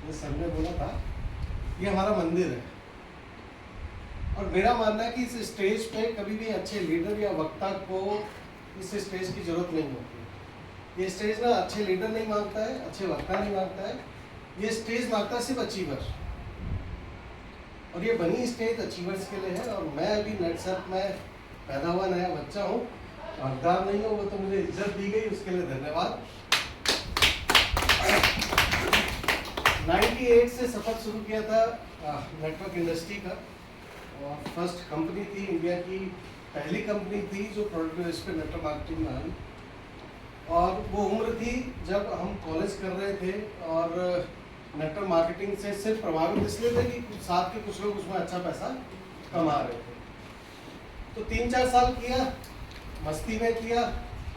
ये सर ने बोला था ये हमारा मंदिर है, और मेरा मानना है कि इस स्टेज पे कभी भी अच्छे लीडर या वक्ता को इस स्टेज की जरूरत नहीं होती। ये स्टेज ना अच्छे लीडर नहीं मांगता है, अच्छे वक्ता नहीं मांगता है, ये स्टेज मांगता है सिर्फ अचीवर। और ये बनी स्टेज अचीवर्स के लिए है। और मैं अभी नेटसर्फ में पैदा हुआ नया बच्चा हूँ, हकदार नहीं हूँ, वो तो मुझे इज्जत दी गई, उसके लिए धन्यवाद। 98 से सफर शुरू किया था नेटवर्क इंडस्ट्री का, और फर्स्ट कंपनी थी, इंडिया की पहली कंपनी थी जो प्रोडक्ट बेस पे नेटवर्क मार्केटिंग में आई। और वो उम्र थी जब हम कॉलेज कर रहे थे, और नेटवर्क मार्केटिंग से सिर्फ प्रभावित इसलिए थे कि साथ के कुछ लोग उसमें अच्छा पैसा कमा रहे थे। तो 3-4 साल किया, मस्ती में किया,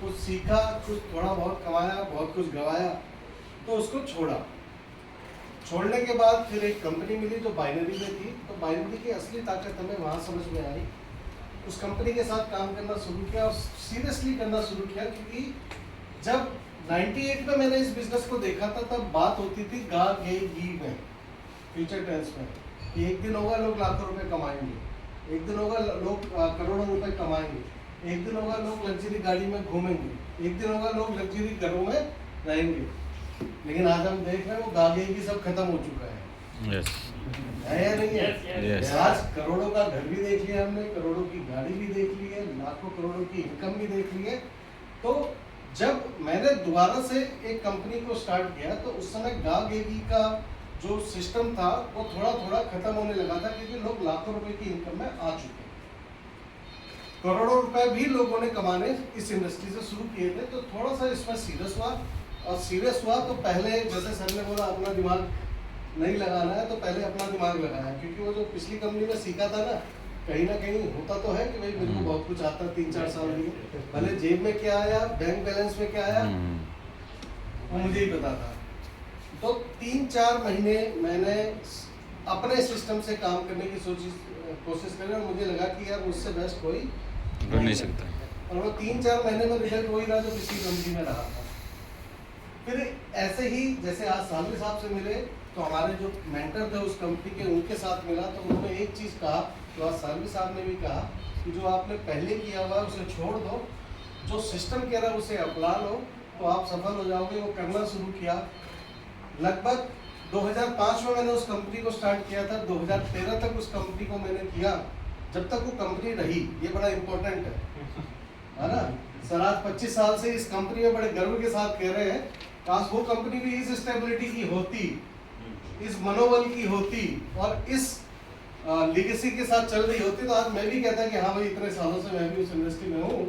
कुछ सीखा, कुछ थोड़ा बहुत कमाया, बहुत कुछ गवाया, तो उसको छोड़ा। छोड़ने के बाद फिर एक कंपनी मिली जो बाइनरी में थी। तो बाइनरी की असली ताकत हमें वहाँ समझ में आई। उस कंपनी के साथ काम करना शुरू किया, और सीरियसली करना शुरू किया, क्योंकि जब 98 में मैंने इस बिजनेस को देखा था, तब बात होती थी गा गे गी में, फ्यूचर टेंस में, कि एक दिन होगा लोग लाखों रुपए कमाएंगे, एक दिन होगा लोग करोड़ों रुपए कमाएंगे, एक दिन होगा लोग लग्जरी गाड़ी में घूमेंगे, एक दिन होगा लोग लग्जरी घरों में रहेंगे। लेकिन आज हम देख रहे हैं वो गागे की सब खत्म हो चुका है। यस है या नहीं है? Yes. आज करोड़ों का घर भी देख लिया हमने, करोड़ों की गाड़ी भी देख ली है, लाखों करोड़ों की इनकम भी देख ली है। तो जब मैंने दोबारा से एक कंपनी को स्टार्ट किया, तो उस समय गागेगी का जो सिस्टम था वो थोड़ा थोड़ा खत्म होने लगा था, क्योंकि लोग लाखों रुपए की इनकम में आ चुके हैं। करोड़ों रुपए भी लोगों ने कमाने इस इंडस्ट्री से शुरू किए थे। तो थोड़ा सा इसमें सीरियस हुआ, और सीरियस हुआ तो पहले, जैसे सर ने बोला अपना दिमाग नहीं लगाना है, तो पहले अपना दिमाग लगाया, क्योंकि वो जो पिछली कंपनी में सीखा था ना कहीं होता तो है कि भाई मेरे को बहुत कुछ आता, 3-4 साल लिए, भले जेब में क्या आया, बैंक बैलेंस में क्या आया, वो मुझे ही पता था। तो 3-4 महीने मैंने अपने सिस्टम से काम करने की कोशिश करी, और मुझे लगा कि यार मुझसे बेस्ट कोई कर नहीं सकता। और वो 3-4 महीने में रिजल्ट वही रहा जो पिछली कंपनी में रहा था। फिर ऐसे ही जैसे आज सालवी साहब से मिले, तो हमारे जो मेंटर थे उस कंपनी के, उनके साथ मिला, तो उन्होंने एक चीज़ कहा, तो आज सालवी साहब ने भी कहा कि जो आपने पहले किया हुआ है उसे छोड़ दो, जो सिस्टम कह रहा है उसे अपना लो, तो आप सफल हो जाओगे। वो करना शुरू किया। लगभग 2005 में मैंने उस कंपनी को स्टार्ट किया था, 2013 तक उस कंपनी को मैंने किया, जब तक वो कंपनी रही। ये बड़ा इम्पोर्टेंट है ना सर? आज 25 साल से इस कंपनी में बड़े गर्व के साथ कह रहे हैं, काश वो कंपनी भी इस स्टेबिलिटी की होती, इस मनोबल की होती, और इस लीगेसी के साथ चल रही होती, तो आज मैं भी कहता कि हाँ भाई इतने सालों से मैं भी उस इंडस्ट्री में हूँ।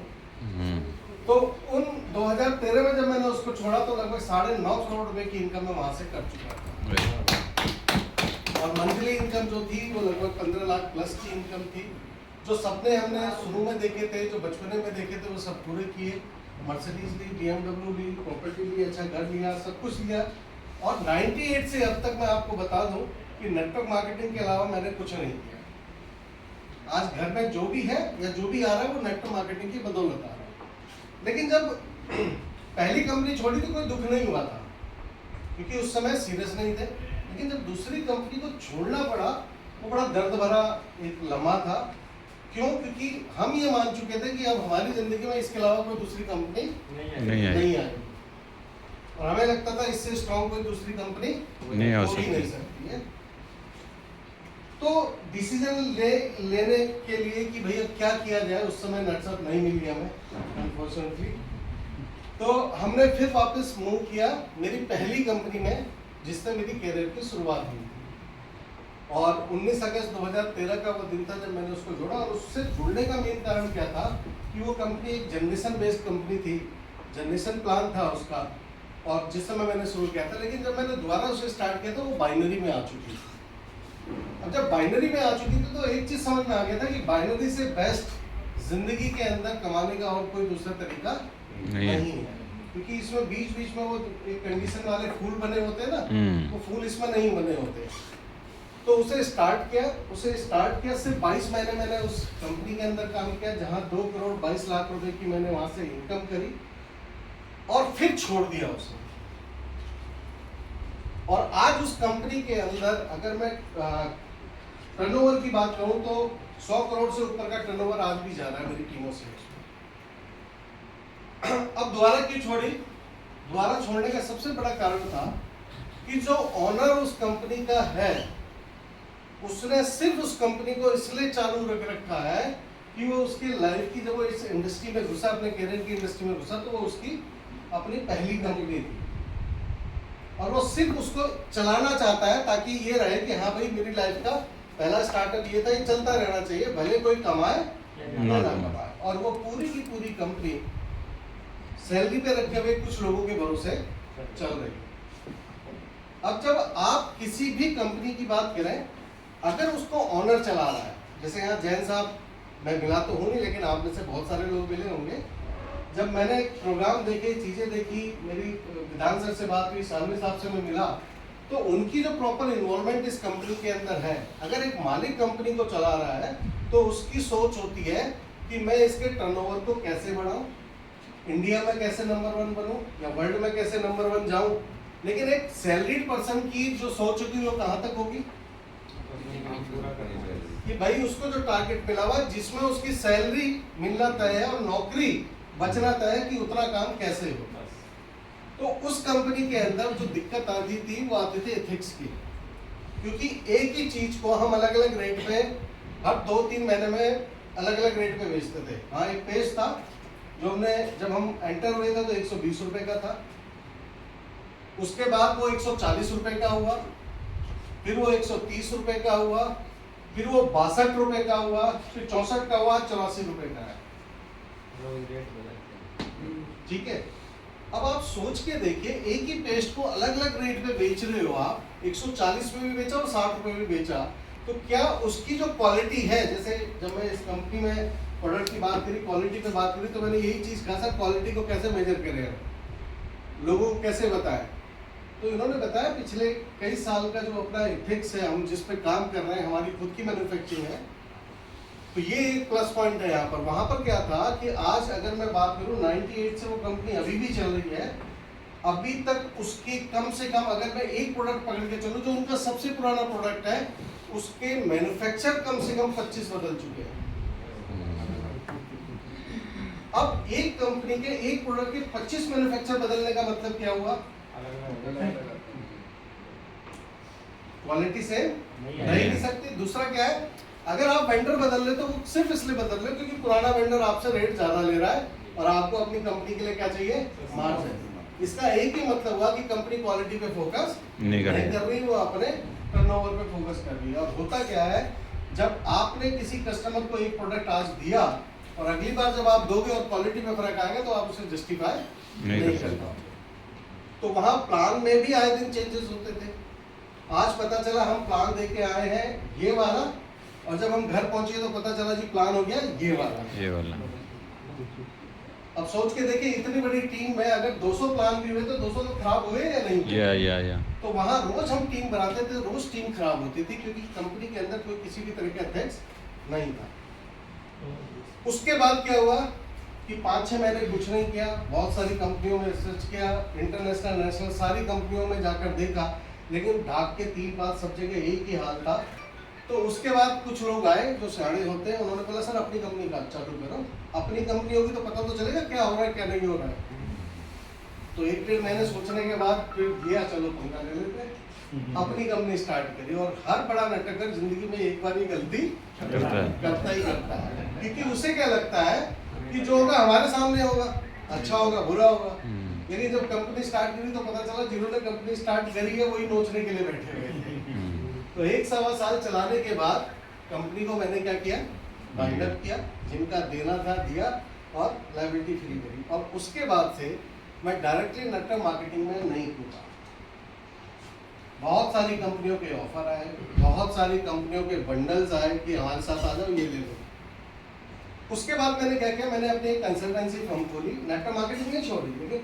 तो उन 2013 में जब मैंने उसको छोड़ा, तो लगभग 9.5 करोड़ रुपए की इनकम मैं वहां से कर चुका था, और मंथली इनकम जो थी वो लगभग 15 लाख प्लस की इनकम थी। जो सपने हमने शुरू में देखे थे, जो बचपने में देखे थे, वो सब पूरे किए। मर्सिडीज ली, BMW ली, प्रॉपर्टी ली, अच्छा घर लिया, सब कुछ लिया। और 98 से अब तक मैं आपको बता दूं कि नेटवर्क मार्केटिंग के अलावा मैंने कुछ नहीं किया। आज घर में जो भी है या जो भी आ रहा है वो नेटवर्क मार्केटिंग की बदौलत आ रहा है। लेकिन जब पहली कंपनी छोड़ी तो कोई दुख नहीं हुआ था, क्योंकि उस समय सीरियस नहीं थे। लेकिन जब दूसरी कंपनी को छोड़ना पड़ा, वो बड़ा दर्द भरा एक लम्हा था। क्यों? क्योंकि हम ये मान चुके थे कि अब हमारी जिंदगी में इसके अलावा कोई दूसरी कंपनी नहीं आई, और हमें लगता था इससे स्ट्रॉन्ग कोई दूसरी कंपनी नहीं हो सकती है। तो डिसीजन लेने के लिए कि भैया क्या किया जाए, उस समय नेटसर्फ नहीं मिली हमें अनफॉर्चुनेटली। तो हमने फिर वापस मूव किया मेरी पहली कंपनी में, जिससे मेरी कैरियर की शुरुआत हुई। और 19 अगस्त 2013 का वो दिन था जब मैंने उसको जोड़ा। और उससे जुड़ने का मेन कारण क्या था कि वो कंपनी एक जनरेशन बेस्ड कंपनी थी, जनरेशन प्लान था उसका, और जिस समय मैंने शुरू किया था। लेकिन जब मैंने दोबारा उसे स्टार्ट किया तो वो बाइनरी में आ चुकी थी। अब जब बाइनरी में आ चुकी थी तो एक चीज़ समझ में आ गया था कि बाइनरी से बेस्ट जिंदगी के अंदर कमाने का और कोई दूसरा तरीका नहीं है, क्योंकि इसमें बीच बीच में वो एक कंडीशन वाले फूल बने होते हैं ना, वो फूल इसमें नहीं बने होते। तो उसे स्टार्ट किया। सिर्फ 22 महीने मैंने उस कंपनी के अंदर काम किया, जहां 2 करोड़ 22 लाख रुपए की मैंने वहां से इनकम करी, और फिर छोड़ दिया उसे। और आज उस कंपनी के अंदर अगर मैं टर्नओवर की बात करूं तो 100 करोड़ से ऊपर का टर्नओवर आज भी जा रहा है मेरी टीमों से। अब द्वारा क्यों छोड़ी? द्वारा छोड़ने का सबसे बड़ा कारण था कि जो ऑनर उस कंपनी का है उसने सिर्फ उस कंपनी को इसलिए चालू रख रखा है कि वो उसकी लाइफ की, जब वो इस इंडस्ट्री में घुसा, अपने करियर की इंडस्ट्री में घुसा, तो वो उसकी अपनी पहली कंपनी थी और वो सिर्फ उसको चलाना चाहता है ताकि ये रहे कि हाँ भाई मेरी लाइफ का पहला स्टार्टअप ये था, ये चलता रहना चाहिए, भले कोई कमाए या ना कमाए। और वो पूरी की पूरी कंपनी सैलरी पे रखे हुए कुछ लोगों के भरोसे चल रही है। अब जब आप किसी भी कंपनी की बात करें, अगर उसको ऑनर चला रहा है, जैसे यहाँ जैन साहब, मैं मिला तो हूँ नहीं लेकिन आप में से बहुत सारे लोग मिले होंगे, जब मैंने प्रोग्राम देखे, चीजें देखी, मेरी विधान सर से बात हुई, सालवी साहब से मैं मिला, तो उनकी जो प्रॉपर इन्वॉल्वमेंट इस कंपनी के अंदर है, अगर एक मालिक कंपनी को चला रहा है तो उसकी सोच होती है कि मैं इसके टर्नओवर को कैसे बढ़ाऊं, इंडिया में कैसे नंबर 1 बनूं या वर्ल्ड में कैसे नंबर 1 जाऊं। लेकिन एक सैलरीड पर्सन की जो सोच होगी वो कहां तक होगी कि भाई उसको जो टारगेट मिला हुआ जिसमें उसकी सैलरी मिलना तय है और नौकरी बचना तय है कि उतना काम कैसे होगा। तो उस कंपनी के अंदर जो दिक्कत आती थी वो आती थी एथिक्स की, क्योंकि एक ही चीज को हम अलग अलग रेट पे हर 2-3 महीने में अलग अलग रेट पे बेचते थे। हाँ, एक पेज था जो हमने, जब हम एंटर हुए थे तो 120 रुपए का था, उसके बाद वो 140 रुपए का हुआ, फिर वो 130 रुपए का हुआ, फिर वो 62 रुपए का हुआ, फिर 64 का हुआ, 84 रुपए का है। ठीक है, अब आप सोच के देखिए, एक ही पेस्ट को अलग अलग रेट पे बेच रहे हो आप, 140 में भी बेचा और 60 रुपए में भी बेचा, तो क्या उसकी जो क्वालिटी है, जैसे जब मैं इस कंपनी में प्रोडक्ट की बात करी, क्वालिटी पे बात करी, तो मैंने यही चीज कहा सर क्वालिटी को कैसे मेजर करें, लोगों को कैसे बताएं। तो इन्होंने बताया पिछले कई साल का जो अपना एथिक्स है, हम जिस पे काम कर रहे हैं, हमारी खुद की मैन्युफैक्चरिंग है, तो ये एक प्लस पॉइंट है यहाँ पर। वहां पर क्या था कि आज अगर मैं बात करूं 98 से वो कंपनी अभी भी चल रही है, अभी तक उसकी कम से कम, अगर मैं एक प्रोडक्ट पकड़ के चलूं जो उनका सबसे पुराना प्रोडक्ट है, उसके मैन्युफैक्चर कम से कम 25 बदल चुके हैं। अब एक कंपनी के एक प्रोडक्ट के 25 मैन्युफैक्चर बदलने का मतलब क्या हुआ? क्वालिटी से नहीं दे सकती। दूसरा क्या है, अगर आप वेंडर बदल ले तो वो सिर्फ इसलिए बदल ले क्योंकि पुराना वेंडर आपसे रेट ज्यादा ले रहा है और आपको अपनी कंपनी के लिए क्या चाहिए, मार्जिन। इसका एक ही मतलब हुआ कि कंपनी क्वालिटी पे फोकस नहीं कर रही, वो अपने टर्नओवर पे फोकस कर रही है। और होता क्या है, जब आपने किसी कस्टमर को एक प्रोडक्ट आज दिया और अगली बार जब आप दोगे और क्वालिटी में फर्क आएगा तो आप उसे जस्टिफाई नहीं कर पाओगे। तो वहां प्लान में भी आए दिन चेंजेस होते थे। आज पता चला हम प्लान दे के आए हैं ये वाला, और जब हम घर पहुंचे तो पता चला जी प्लान हो गया ये वाला। अब सोच के देखिए, इतनी बड़ी टीम में अगर 200 प्लान भी हुए तो 200 तो खराब हुए या नहीं? या। तो वहां रोज हम टीम बनाते थे, रोज टीम खराब होती थी क्योंकि कंपनी के अंदर कोई किसी भी तरह का एथिक्स नहीं था। उसके बाद क्या हुआ कि 5-6 महीने कुछ नहीं किया, बहुत सारी कंपनियों में रिसर्च किया, इंटरनेशनल नेशनल सारी कंपनियों में जाकर देखा, लेकिन ढाक के 3-5 सब जगह एक ही हाल था। तो उसके बाद कुछ लोग आए जो सियाणे होते हैं, उन्होंने बोला सर अपनी कंपनी का चालू करो, अपनी कंपनी होगी तो पता तो चलेगा क्या हो रहा है क्या नहीं हो रहा है। तो 1-1.5 महीने सोचने के बाद फिर दिया चलो पंखा ले लेते, अपनी कंपनी स्टार्ट करी। और हर बड़ा नाटककर जिंदगी में एक बार ही गलती करता ही करता है, क्योंकि उसे क्या लगता है कि जो होगा हमारे सामने होगा, अच्छा होगा बुरा होगा। लेकिन जब कंपनी स्टार्ट करी तो पता चला जिन्होंने कंपनी स्टार्ट करी है वही नोचने के लिए बैठे हुए थे। तो 1-1.25 साल चलाने के बाद कंपनी को मैंने क्या किया, बाइंड अप किया, जिनका देना था दिया और लायबिलिटी फ्री करी। और उसके बाद से मैं डायरेक्टली नेटवर्क मार्केटिंग में नहीं कूदा। बहुत सारी कंपनियों के ऑफर आए, बहुत सारी कंपनियों के बंडल्स आए कि हमारे साथ आ जाओ ये ले लो। उसके बाद मैंने क्या किया, मैंने अपनी एक कंसल्टेंसी फर्म खोली, नेटवर्क मार्केटिंग नहीं छोड़ी, लेकिन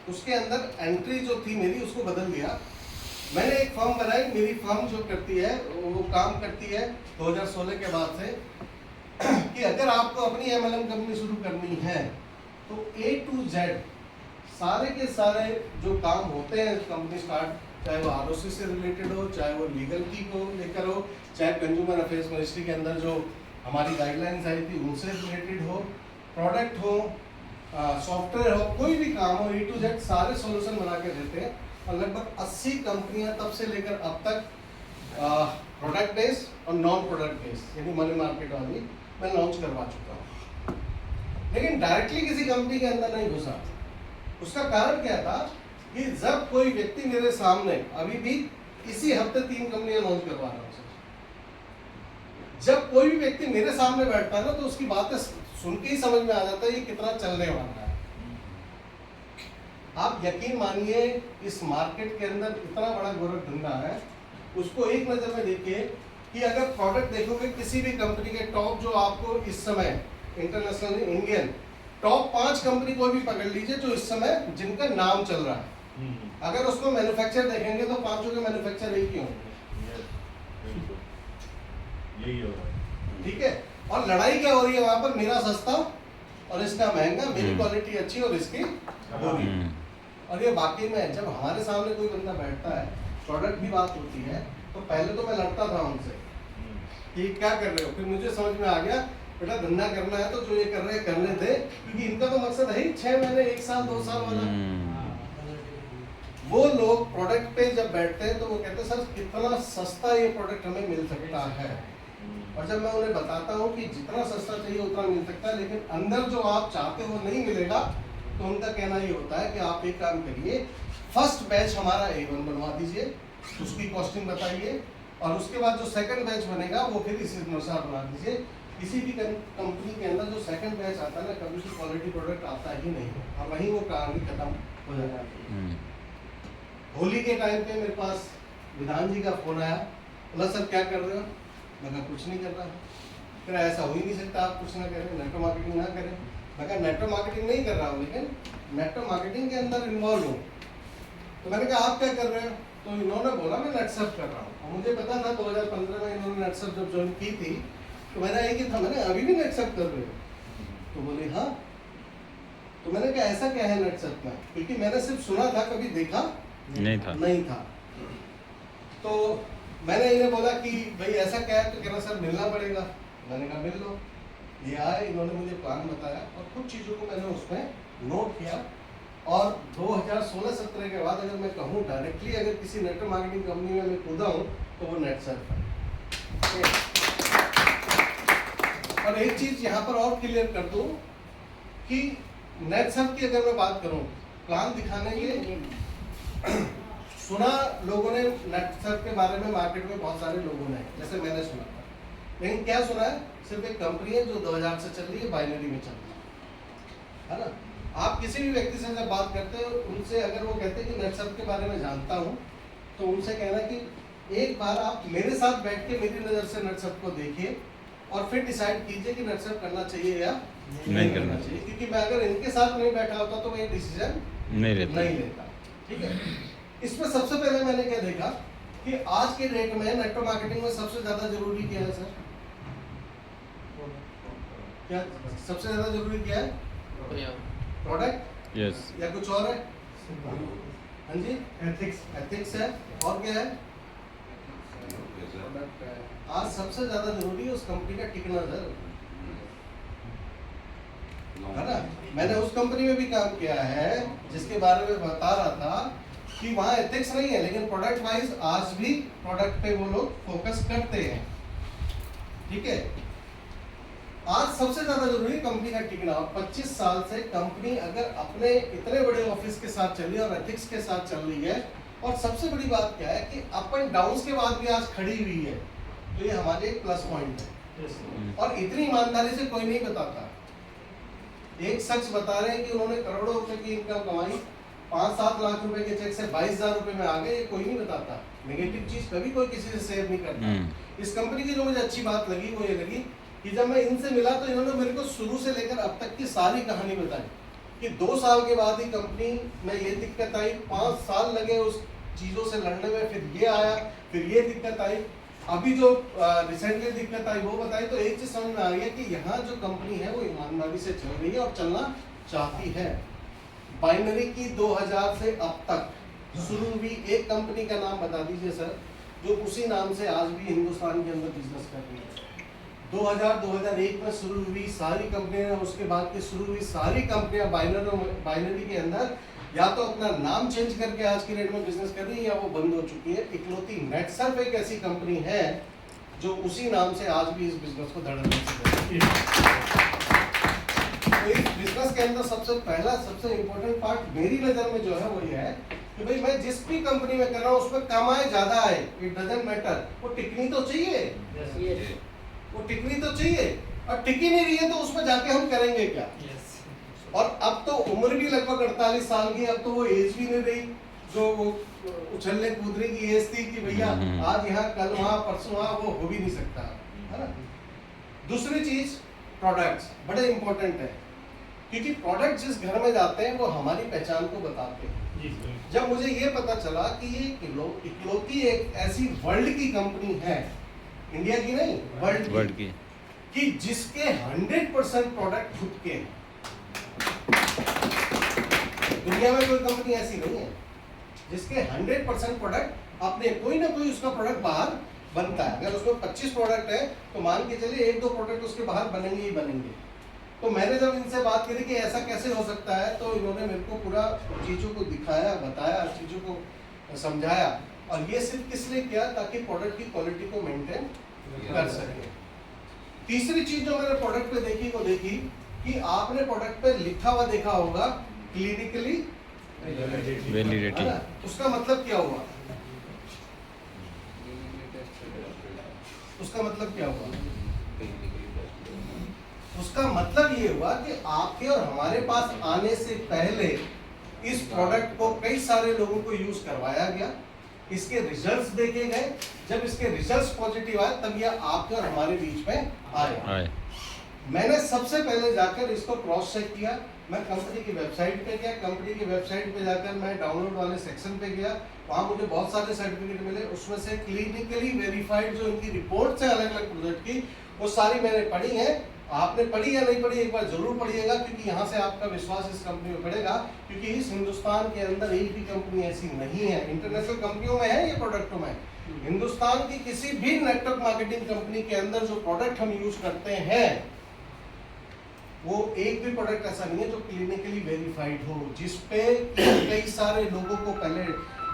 उसके अंदर एंट्री जो थी मेरी उसको बदल दिया। मैंने एक फर्म बनाई, मेरी फर्म जो करती है वो काम करती है 2016 के बाद से कि अगर आपको अपनी MLM कंपनी शुरू करनी है तो A to Z सारे के सारे जो काम होते हैं कंपनी स्टार्ट चाहे वो आरओसी से रिलेटेड हो, चाहे वो लीगल की को लेकर हो, चाहे कंज्यूमर अफेयर्स मिनिस्ट्री के अंदर जो हमारी गाइडलाइंस आई थी उनसे रिलेटेड हो, प्रोडक्ट हो, सॉफ्टवेयर हो, कोई भी काम हो, ए टू जेड सारे सॉल्यूशन बना के देते हैं। और लगभग 80 कंपनियां तब से लेकर अब तक प्रोडक्ट बेस्ड और नॉन प्रोडक्ट बेस्ड यानी मनी मार्केट वाली मैं लॉन्च करवा चुका हूँ, लेकिन डायरेक्टली किसी कंपनी के अंदर नहीं घुसा। उसका कारण क्या था कि जब कोई व्यक्ति मेरे सामने, अभी भी इसी हफ्ते 3 कंपनियां लॉन्च करवा रहा हूँ सर, जब कोई भी व्यक्ति मेरे सामने बैठता है ना तो उसकी बातें सुन के ही समझ में आ जाता है ये कितना चलने वाला है। आप यकीन मानिए इस मार्केट के अंदर इतना बड़ा गोरख धंधा है, उसको एक नजर में देखिए कि अगर प्रोडक्ट देखोगे किसी भी कंपनी के टॉप जो आपको इस समय इंटरनेशनल इंडियन टॉप 5 कंपनी को भी पकड़ लीजिए जो इस समय जिनका नाम चल रहा है, अगर उसको मैन्युफैक्चर देखेंगे तो 5 के मैन्युफैक्चर एक ही होंगे। यही हो रहा है। ठीक है, और लड़ाई क्या हो रही है वहां पर, मेरा सस्ता और इसका महंगा, मेरी क्वालिटी अच्छी और इसकी बुरी। और ये वाकई में जब हमारे सामने कोई बंदा बैठता है, प्रोडक्ट की बात होती है, तो पहले तो मैं लड़ता था उनसे कि क्या कर रहे हो, फिर मुझे समझ में आ गया बेटा धंधा करना है तो जो ये कर रहे हैं करने दे, क्योंकि इनका तो मकसद है ही 6 महीने 1 साल 2 साल वाला। वो लोग प्रोडक्ट पे जब बैठते हैं तो वो कहते हैं सर कितना सस्ता ये प्रोडक्ट हमें मिल सकता है, और जब मैं उन्हें बताता हूँ कि जितना सस्ता चाहिए उतना मिल सकता है, लेकिन अंदर जो आप चाहते हो नहीं मिलेगा, तो उनका कहना ये होता है कि आप एक काम करिए, फर्स्ट बैच हमारा A1 बनवा दीजिए, उसकी कॉस्टिंग बताइए, और उसके बाद जो सेकंड बैच बनेगा वो फिर इसी अनुसार बना दीजिए। किसी भी कंपनी के अंदर जो सेकंड बैच आता है ना, कभी भी क्वालिटी प्रोडक्ट आता ही नहीं है, और वहीं वो कहानी खत्म हो जाता है। होली के टाइम पे मेरे पास विधान जी का फोन आया, बोला सर क्या कर रहे हो, मैं कहा कुछ नहीं कर रहा। फिर ऐसा हो ही नहीं सकता आप कुछ ना करें, नेटवर्क मार्केटिंग ना करें। मैं कहा नेटवर्क मार्केटिंग नहीं कर रहा हूँ, लेकिन नेटवर्क मार्केटिंग के अंदर इन्वॉल्व हूँ। तो मैंने कहा आप क्या कर रहे हो, तो इन्होंने बोला मैं नेटसर्फ कर रहा हूँ। और मुझे पता था 2015 में इन्होंने नेटसर्फ जब ज्वाइन की थी, तो मैंने यही कि था मैंने अभी भी नेटसर्फ कर रहे हो, तो बोले हाँ। तो मैंने कहा ऐसा क्या है नेटसर्फ में, क्योंकि मैंने सिर्फ सुना था, कभी देखा नहीं था। तो मैंने इन्हें बोला कि भाई ऐसा क्या है, तो कह रहा सर मिलना पड़ेगा। मैंने कहा मिल लो। ये आए, इन्होंने मुझे प्लान बताया और कुछ चीज़ों को मैंने उसमें नोट किया, और 2016-17 के बाद अगर मैं कहूँ डायरेक्टली अगर किसी नेटवर्क मार्केटिंग कंपनी में मैं कूदा हूँ तो वो नेटसर्फ है। और एक चीज़ यहाँ पर और क्लियर कर दूँ कि नेटसर्फ की अगर मैं बात करूँ, प्लान दिखाने के सुना लोगों ने नेटसर्फ के बारे में, मार्केट में बहुत सारे लोगों ने, जैसे मैंने सुना था, लेकिन क्या सुना है, सिर्फ एक कंपनी है जो 2000 से चल रही है, बाइनरी में चल रही है ना। आप किसी भी व्यक्ति से जब बात करते हो, उनसे अगर वो कहते हैं कि नेटसर्फ के बारे में जानता हूँ, तो उनसे कहना कि एक बार आप मेरे साथ बैठ के मेरी नज़र से नेटसर्फ को देखिए और फिर डिसाइड कीजिए कि नेटसर्फ करना चाहिए या नहीं करना चाहिए। क्योंकि मैं अगर इनके साथ नहीं बैठा होता तो मैं ये डिसीजन नहीं लेता। ठीक है, इसमें सबसे पहले मैंने क्या देखा कि आज के डेट में नेटवर्क मार्केटिंग में सबसे ज्यादा जरूरी क्या है सर, क्या सबसे ज्यादा जरूरी क्या है, प्रोडक्ट या कुछ और है? हाँ जी, एथिक्स है, और क्या है? आज सबसे ज्यादा जरूरी है उस कंपनी का टिकना सर, है ना। मैंने उस कंपनी में भी काम किया है जिसके बारे में बता रहा था कि वहाँ एथिक्स नहीं है, लेकिन प्रोडक्ट वाइज आज भी प्रोडक्ट पे वो लोग फोकस करते हैं। ठीक है, आज सबसे ज्यादा जरूरी कंपनी का टिकना, और 25 साल से कंपनी अगर अपने इतने बड़े ऑफिस के साथ चल रही है और एथिक्स के साथ चल रही है, और सबसे बड़ी बात क्या है कि अप एंड डाउन के बाद भी आज खड़ी हुई है, तो ये हमारे एक प्लस पॉइंट है। और इतनी ईमानदारी से कोई नहीं बताता। एक शख्स बता रहे हैं कि उन्होंने करोड़ों रुपए की इनकम कमाई, 5-7 लाख रुपए के चेक से 22,000 रुपए में आ गए, ये कोई नहीं बताता। नेगेटिव चीज कभी कोई किसी से शेयर नहीं करता। इस कंपनी की जो मुझे अच्छी बात लगी वो ये लगी कि जब मैं इनसे मिला तो इन्होंने मेरे को शुरू से लेकर अब तक की सारी कहानी बताई कि 2 साल के बाद ही कंपनी में ये दिक्कत आई, 5 साल लगे उस चीज़ों से लड़ने में, फिर ये आया, फिर ये दिक्कत आई, अभी जो रिसेंटली दिक्कत आई वो बताई। तो एक चीज़ समझ में आ रही है कि यहाँ जो कंपनी है वो ईमानदारी से चल रही है और चलना चाहती है। बाइनरी की 2000 से अब तक सुरुवी एक कंपनी का नाम बता दीजिए सर, जो उसी नाम से आज भी हिंदुस्तान के अंदर बिजनेस कर रही है। 2000-2001 में शुरू हुई सारी कंपनियां, उसके बाद की शुरू हुई सारी कंपनियां बाइनरी के अंदर या तो अपना नाम चेंज करके आज की डेट में बिजनेस कर रही है या वो बंद हो चुकी है। इकलौती नेटसर्फ एक ऐसी कंपनी है जो उसी नाम से आज भी इस बिजनेस को धड़ल्ले से कर रही है। तो इस बिजनेस के अंदर सबसे इम्पोर्टेंट पार्ट मेरी नज़र में जो है वो ये है कि भाई मैं जिस भी कंपनी में कर रहा हूँ उसमें कमाए ज्यादा है, इट डजंट मैटर, वो टिकनी तो चाहिए, वो टिकनी तो चाहिए, और टिकी नहीं रही है तो उसमें जाके हम करेंगे क्या। और अब तो उम्र भी लगभग 48 साल की, अब तो वो एज भी नहीं रही जो वो उछलने कूदने की एज थी कि भैया आज यहाँ कल वहाँ परसों वहाँ, वो हो भी नहीं सकता है ना। दूसरी चीज प्रोडक्ट्स बड़े इंपॉर्टेंट है, क्योंकि प्रोडक्ट जिस घर में जाते हैं वो हमारी पहचान को बताते हैं। जब मुझे ये पता चला कि ये इकलौती एक ऐसी वर्ल्ड की कंपनी है, इंडिया की नहीं वर्ल्ड की, कि जिसके 100% प्रोडक्ट खुद के हैं। दुनिया में कोई कंपनी ऐसी नहीं है जिसके 100% प्रोडक्ट अपने, कोई ना कोई उसका प्रोडक्ट बाहर बनता है। अगर उसमें 25 प्रोडक्ट है तो मान के चलिए 1-2 प्रोडक्ट उसके बाहर बनेंगे ही बनेंगे। तो मैंने जब इनसे बात करी कि ऐसा कैसे हो सकता है, तो इन्होंने मेरे को पूरा चीज़ों को दिखाया, बताया, चीज़ों को समझाया, और ये सिर्फ किस लिए किया, ताकि प्रोडक्ट की क्वालिटी को मेंटेन कर सके। तीसरी चीज जो मैंने प्रोडक्ट पे देखी कि आपने प्रोडक्ट पे लिखा हुआ देखा होगा क्लिनिकली वैलिडिटी। उसका मतलब क्या हुआ, उसका मतलब क्या हुआ? उसका मतलब ये हुआ कि आपके और हमारे पास आने से पहले इस प्रोडक्ट को कई सारे लोगों को यूज करवाया गया, इसके रिजल्ट्स देखे गए, जब इसके रिजल्ट्स पॉजिटिव आए तब ये आपके और हमारे बीच में आए। मैंने सबसे पहले जाकर इसको क्रॉस चेक किया, मैं कंपनी की वेबसाइट पे गया, कंपनी की वेबसाइट पे जाकर मैं डाउनलोड वाले सेक्शन पे गया, वहाँ मुझे बहुत सारे सर्टिफिकेट मिले, उसमें से क्लिनिकली वेरीफाइड जो इनकी रिपोर्ट्स है अलग अलग प्रोडक्ट की, वो सारी मैंने पढ़ी है। आपने पढ़ी या नहीं पढ़ी, एक बार जरूर पढ़िएगा, क्योंकि यहाँ से आपका विश्वास इस कंपनी में बढ़ेगा, क्योंकि इस हिंदुस्तान के अंदर एक भी कंपनी ऐसी नहीं है, इंटरनेशनल कंपनियों में है ये प्रोडक्टों में, हिंदुस्तान की किसी भी नेटवर्क मार्केटिंग कंपनी के अंदर जो प्रोडक्ट हम यूज करते हैं वो एक भी प्रोडक्ट ऐसा नहीं है जो क्लिनिकली वेरीफाइड हो, जिसपे कई सारे लोगों को पहले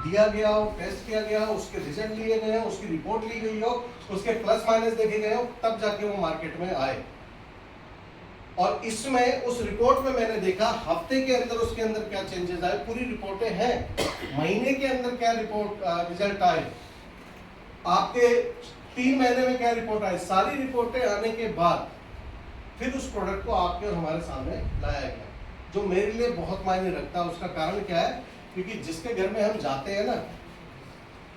दिया गया हो, टेस्ट किया गया हो, उसके रिजल्ट लिए गए हो, उसकी रिपोर्ट ली गई हो, उसके प्लस माइनस देखे गए हो, तब जाके वो मार्केट में आए। और इसमें उस रिपोर्ट में मैंने देखा हफ्ते के अंदर उसके अंदर क्या चेंजेस आए, पूरी रिपोर्टें हैं, महीने के अंदर क्या रिपोर्ट रिजल्ट आए, आपके 3 महीने में क्या रिपोर्ट आई, सारी रिपोर्टें आने के बाद फिर उस प्रोडक्ट को आपके और हमारे सामने लाया गया, जो मेरे लिए बहुत मायने रखता है। उसका कारण क्या है, क्योंकि जिसके घर में हम जाते हैं ना,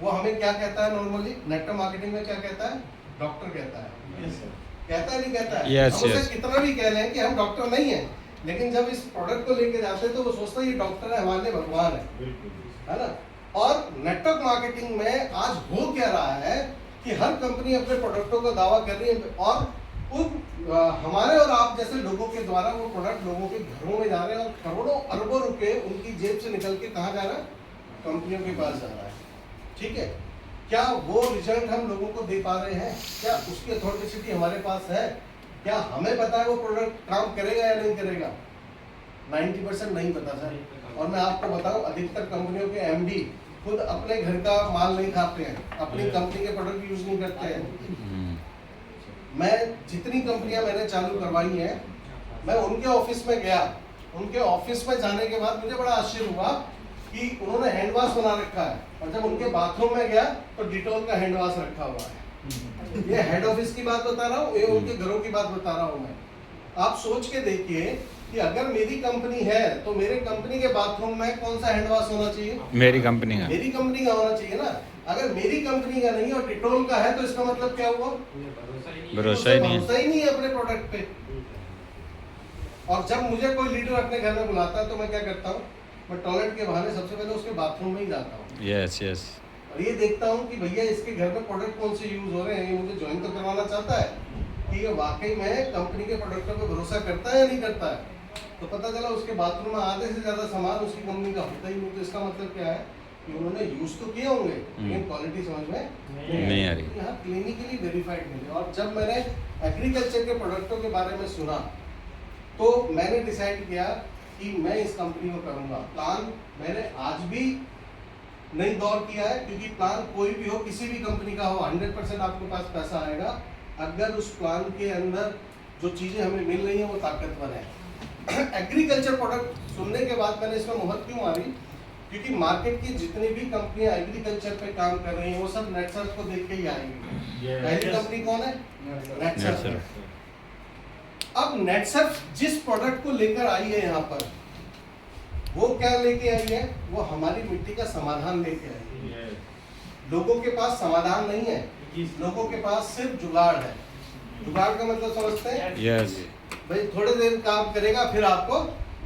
वो हमें क्या कहता है नॉर्मली नेटवर्क मार्केटिंग में, क्या कहता है, डॉक्टर कहता है, कहता है नहीं कहता है, हम उसे कितना भी कह लें कि हम डॉक्टर नहीं है, लेकिन जब इस प्रोडक्ट को लेके जाते हैं तो वो सोचता है ये डॉक्टर है, हमारे लिए भगवान है ना। और नेटवर्क मार्केटिंग में आज हो क्या रहा है कि हर कंपनी अपने प्रोडक्टों का दावा कर रही है, और हमारे और आप जैसे लोगों के द्वारा वो प्रोडक्ट लोगों के घरों में जा रहे हैं, और करोड़ों अरबों रुपए उनकी जेब से निकल के कहाँ जा रहा है, कंपनियों के पास जा रहा है। ठीक है, क्या वो रिजल्ट हम लोगों को दे पा रहे हैं, क्या उसकी अथॉरिटी हमारे पास है, क्या हमें पता है वो प्रोडक्ट काम करेगा या नहीं करेगा? 90% नहीं पता सर। और मैं आपको बताऊं, अधिकतर कंपनियों के एमडी खुद अपने घर का माल नहीं खाते हैं, अपनी कंपनी के प्रोडक्ट यूज नहीं करते हैं। मैं जितनी कंपनियां मैंने चालू करवाई हैं, मैं उनके ऑफिस में गया, उनके ऑफिस में जाने के बाद मुझे बड़ा आश्चर्य हुआ कि उन्होंने हैंड वॉश बना रखा है, और जब उनके बाथरूम में गया तो डिटॉल का हैंड वॉश रखा हुआ है। ये हेड ऑफिस की बात बता रहा हूँ, ये उनके घरों की बात बता रहा हूँ मैं। आप सोच के देखिए कि अगर मेरी कंपनी है तो मेरे कंपनी के बाथरूम में कौन सा हैंड वॉश होना चाहिए? मेरी कंपनी का, मेरी कंपनी का होना चाहिए ना। अगर मेरी कंपनी का नहीं और डिटॉल का है तो इसका मतलब क्या हुआ? भरोसा ही नहीं है अपने प्रोडक्ट पे। और जब मुझे कोई लीडर अपने घर में बुलाता है तो मैं क्या करता हूँ, मैं टॉयलेट के बहाने सबसे पहले उसके बाथरूम में ही जाता हूँ। Yes yes. और ये देखता हूँ कि भैया इसके घर में प्रोडक्ट कौन से यूज हो रहे हैं, ये मुझे ज्वाइन तो करवाना चाहता है कि ये वाकई में कंपनी के प्रोडक्टों पे भरोसा करता है या नहीं करता है। तो पता चला उसके बाथरूम में आधे से ज्यादा सामान उसकी कंपनी का होता ही नहीं। तो इसका मतलब क्या है कि उन्होंने यूज तो किए होंगे लेकिन क्वालिटी समझ में नहीं आ रही। यहाँ क्लिनिकली वेरीफाइड मिले। और जब मैंने एग्रीकल्चर के प्रोडक्टों के बारे में सुना तो मैंने डिसाइड किया कि मैं इस कंपनी को करूँगा। प्लान मैंने आज भी नहीं दौर किया है, क्योंकि प्लान कोई भी हो, किसी भी कंपनी का हो, 100% आपके पास पैसा आएगा अगर उस प्लान के अंदर जो चीज़ें हमें मिल रही हैं वो ताकतवर है। एग्रीकल्चर प्रोडक्ट सुनने के बाद मैंने इसमें मुहर क्यों मारी, क्योंकि मार्केट की जितनी भी कंपनियां एग्रीकल्चर पे काम कर रही हैं वो सब नेटसर्फ को देख के ही आएंगी। पहली कंपनी कौन है? नेटसर्फ। अब नेटसर्फ जिस प्रोडक्ट को लेकर आई है यहाँ पर, वो क्या लेके आई है? वो हमारी मिट्टी का समाधान लेके आई है। लोगों के पास समाधान नहीं है, लोगों के पास सिर्फ जुगाड़ है। जुगाड़ का मतलब समझते हैं? यस। भाई थोड़े देर काम करेगा फिर आपको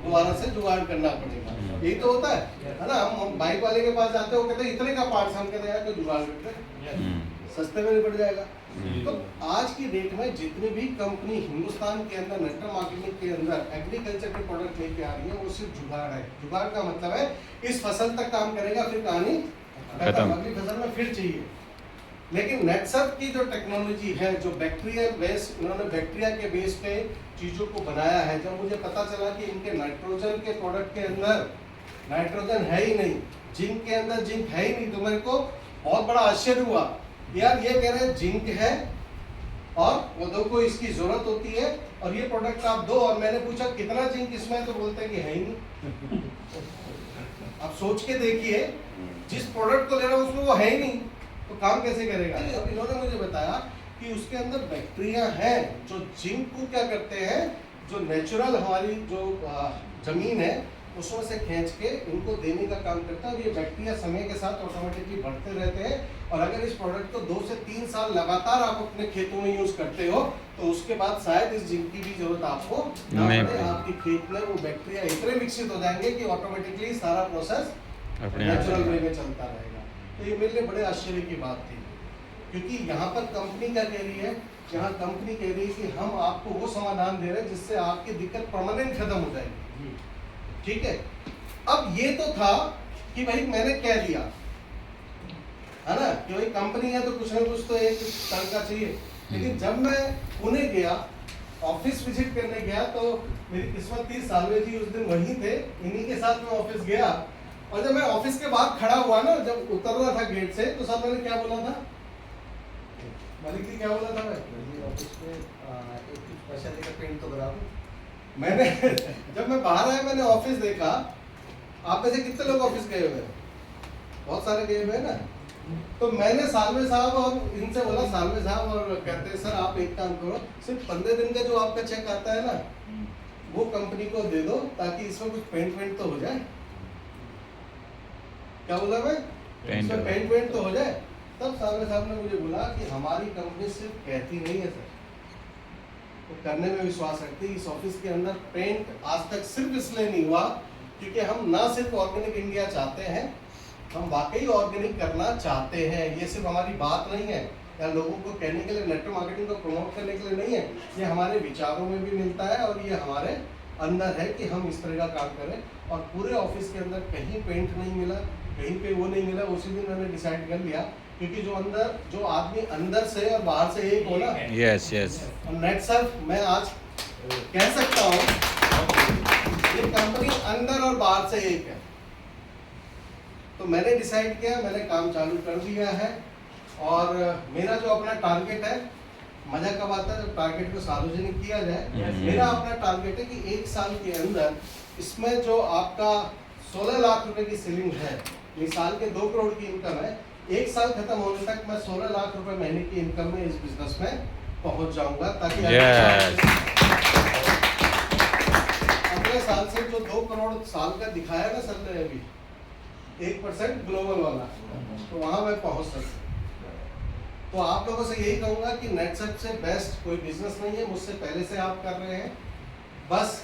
दोबारा से जुगाड़ करना पड़ेगा। यही तो होता है ना? हम बाइक वाले के पास जाते हो, कहते हैं इतने का पार्ट्स, हम कहते हैं तो जुगाड़ करते हैं, सस्ते में निपट जाएगा। तो आज की डेट में जितनी भी कंपनी हिंदुस्तान के अंदर नेटवर्क मार्केटिंग के अंदर एग्रीकल्चर के प्रोडक्ट लेके आ रही है वो सिर्फ जुगाड़ है। जुगाड़ का मतलब है इस फसल तक काम करेगा फिर कहानी खत्म, अगली फसल में फिर चाहिए। लेकिन नेटसर्फ की जो टेक्नोलॉजी है, जो बैक्टीरिया बेस, इन्होंने बैक्टीरिया के बेस पे चीज़ों को बनाया है। जब मुझे पता चला कि इनके नाइट्रोजन के प्रोडक्ट के अंदर नाइट्रोजन है ही नहीं, जिंक के अंदर जिंक है ही नहीं, तो मेरे को बहुत बड़ा आश्चर्य हुआ। यार ये कह रहे हैं जिंक है और पौधों को इसकी जरूरत होती है और ये प्रोडक्ट आप दो, और मैंने पूछा कितना जिंक इसमें है, तो बोलते हैं कि है ही नहीं। आप सोच के देखिए, जिस प्रोडक्ट को ले रहा हूँ उसमें वो है ही नहीं, तो काम कैसे करेगा? अब इन्होंने मुझे बताया कि उसके अंदर बैक्टीरिया हैं जो जिंक को क्या करते हैं, जो नेचुरल हमारी जो जमीन है उसमें से खींच के इनको देने का काम करता है। और ये बैक्टीरिया समय के साथ ऑटोमेटिकली बढ़ते रहते हैं, और अगर इस प्रोडक्ट को 2 से 3 साल लगातार आप अपने खेतों में यूज करते हो तो उसके बाद शायद इस जिंक की भी जरूरत आपको ना पड़े। आपके खेत में वो बैक्टीरिया इतने विकसित हो जाएंगे कि ऑटोमेटिकली सारा प्रोसेस नेचुरल वे में चलता रहेगा। तो ये मेरे लिए बड़े आश्चर्य की बात थी, क्योंकि यहाँ पर कंपनी क्या कह रही है? यहाँ कंपनी कह रही है कि हम आपको वो समाधान दे रहे हैं जिससे आपकी दिक्कत परमानेंट खत्म हो जाएगी। ठीक है, अब ये तो था कि भाई मैंने कह दिया है ना कि भाई कंपनी है तो कुछ ना कुछ तो एक तरह का चाहिए। लेकिन जब मैं पुणे गया, ऑफिस विजिट करने गया, तो मेरी किस्मत थी सालवे जी उस दिन वहीं थे, इन्हीं के साथ मैं ऑफिस गया। और जब मैं ऑफिस के बाहर खड़ा हुआ ना, जब उतर रहा था गेट से, तो साहब मैंने क्या बोला था? मालिक जी क्या बोला था? मैं ऑफिस में एक कुछ पैसा देकर पेंट तो करा दूं। मैंने जब मैं बाहर आया, मैंने ऑफिस देखा। आप में से कितने लोग ऑफिस गए हुए हैं? बहुत सारे गए हुए हैं ना। तो मैंने सालवे साहब और इनसे बोला, सालवे साहब, और कहते हैं सर आप एक काम करो, सिर्फ 15 दिन का जो आपका चेक आता है ना वो कंपनी को दे दो, ताकि इसमें कुछ पेंट वेंट तो हो जाए। क्या बोला मैं? इसमें पेंट वेंट तो हो जाए। तब सालवे साहब ने मुझे बोला कि हमारी कंपनी सिर्फ कहती नहीं है सर, तो करने में विश्वास रखती है। इस ऑफिस के अंदर पेंट आज तक सिर्फ इसलिए नहीं हुआ क्योंकि हम ना सिर्फ ऑर्गेनिक इंडिया चाहते हैं, हम वाकई ऑर्गेनिक करना चाहते हैं। ये सिर्फ हमारी बात नहीं है या लोगों को कहने के लिए, नेटवर्क मार्केटिंग को प्रमोट करने के लिए नहीं है, ये हमारे विचारों में भी मिलता है और ये हमारे अंदर है कि हम इस तरह का काम करें। और पूरे ऑफिस के अंदर कहीं पेंट नहीं मिला, कहीं पे वो नहीं मिला। उसी दिन मैंने डिसाइड कर लिया, क्योंकि जो आदमी अंदर से और बाहर से एक हो ना, यस यस, नेटसर्फ मैं आज कह सकता हूँ ये कंपनी अंदर और बाहर से एक है। तो मैंने डिसाइड किया, मैंने काम चालू कर दिया है। और मेरा जो अपना टारगेट है, मजा कब आता है जब टारगेट को सार्वजनिक किया जाए। मेरा अपना टारगेट है कि 1 साल के अंदर इसमें जो आपका 16 लाख रुपए की सेलिंग है, ये साल के 2 करोड़ की इनकम है, 1 साल खत्म होने तक मैं 16 लाख रुपए महीने की इनकम में इस बिजनेस में पहुंच जाऊंगा, ताकि अगले साल से जो 2 करोड़ साल का दिखाया ना सर ने अभी 1% ग्लोबल वाला, तो वहां मैं पहुंच सकता। तो आप लोगों से यही कहूंगा कि नेटसर्फ से बेस्ट कोई बिजनेस नहीं है, मुझसे पहले से आप कर रहे हैं। बस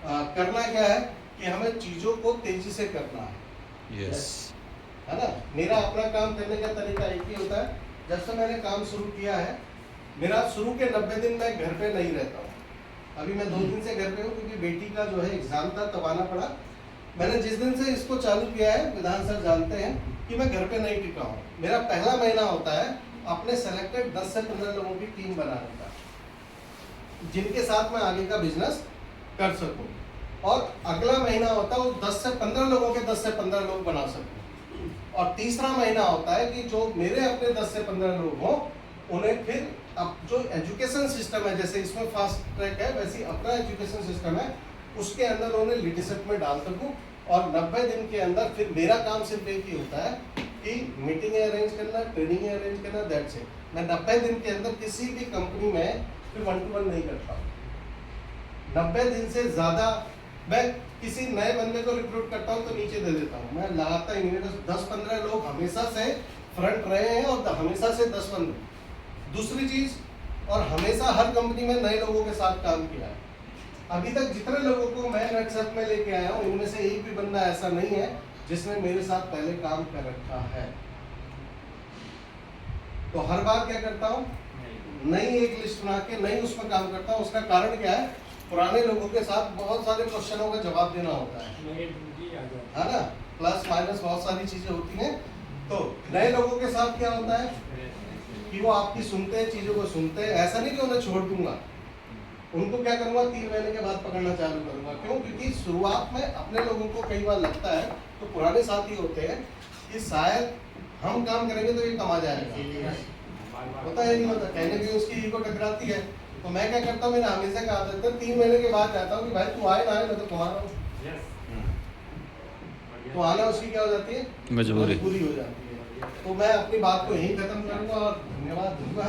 करना क्या है कि हमें चीजों को तेजी से करना है। यस, है ना। मेरा अपना काम करने का तरीका एक ही होता है। जब से मैंने काम शुरू किया है, मेरा शुरू के 90 दिन मैं घर पे नहीं रहता हूँ। अभी मैं 2 दिन से घर पे हूँ, क्योंकि बेटी का जो है एग्जाम था, तब आना पड़ा। मैंने जिस दिन से इसको चालू किया है, विधान सर जानते हैं कि मैं घर पे नहीं टिका हूँ। मेरा पहला महीना होता है अपने सेलेक्टेड 10 से 15 लोगों की टीम बनाने का, जिनके साथ मैं आगे का बिजनेस कर सकूं, और अगला महीना होता है वो 10 से 15 लोगों के 10 से 15 लोग बना सकूं, और तीसरा महीना होता है कि जो मेरे अपने 10 से 15 लोग हों उन्हें फिर अब जो एजुकेशन सिस्टम है, जैसे इसमें फास्ट ट्रैक है वैसे अपना एजुकेशन सिस्टम है, उसके अंदर उन्हें लीडरशिप में डाल सकूं, और 90 दिन के अंदर फिर मेरा काम सिर्फ एक ही होता है कि मीटिंग अरेंज करना, ट्रेनिंग अरेंज करना, दैट्स इट। मैं 90 दिन के अंदर किसी भी कंपनी में फिर 1-to-1 नहीं करता। 90 दिन से ज़्यादा मैं किसी नए बंदे को रिक्रूट करता हूँ तो नीचे दे देता हूँ, मैं लगाता ही नहीं। 10-15 लोग हमेशा से फ्रंट रहे हैं और हमेशा से 10 बंदे। दूसरी चीज़, और हमेशा हर कंपनी में नए लोगों के साथ काम किया है। अभी तक जितने लोगों को मैं नेटसेप में लेके आया हूँ इनमें से एक भी बंदा ऐसा नहीं है जिसने मेरे साथ पहले काम कर रखा है। तो हर बार क्या करता हूँ, नई एक लिस्ट बना के नई उसमें काम करता हूँ। उसका कारण क्या है, पुराने लोगों के साथ बहुत सारे क्वेश्चनों का जवाब देना होता है ना, प्लस माइनस बहुत सारी चीजें होती हैं। तो नए लोगों के साथ क्या होता है कि वो आपकी सुनते हैं, चीजों को सुनते हैं। ऐसा नहीं कि उन्हें छोड़ दूंगा, उनको क्या करूंगा 3 महीने के बाद पकड़ना चालू करूंगा। क्यों? क्योंकि शुरुआत में अपने लोगों को कई बार लगता है, तो पुराने साथी होते हैं कि शायद हम काम करेंगे तो ये कमा जाएगा, होता है नहीं होता, कहने की उसकी ईगो टकराती है। तो मैं क्या करता हूँ, मेरा हमेशा का आदत है 3 महीने के बाद कहता हूँ कि भाई तू आए ना आए, मैं तो कमा रहा हूँ। तो आना उसकी क्या हो जाती है, मजबूरी हो जाती है। तो मैं अपनी बात को यहीं खत्म करूंगा और धन्यवाद दूंगा।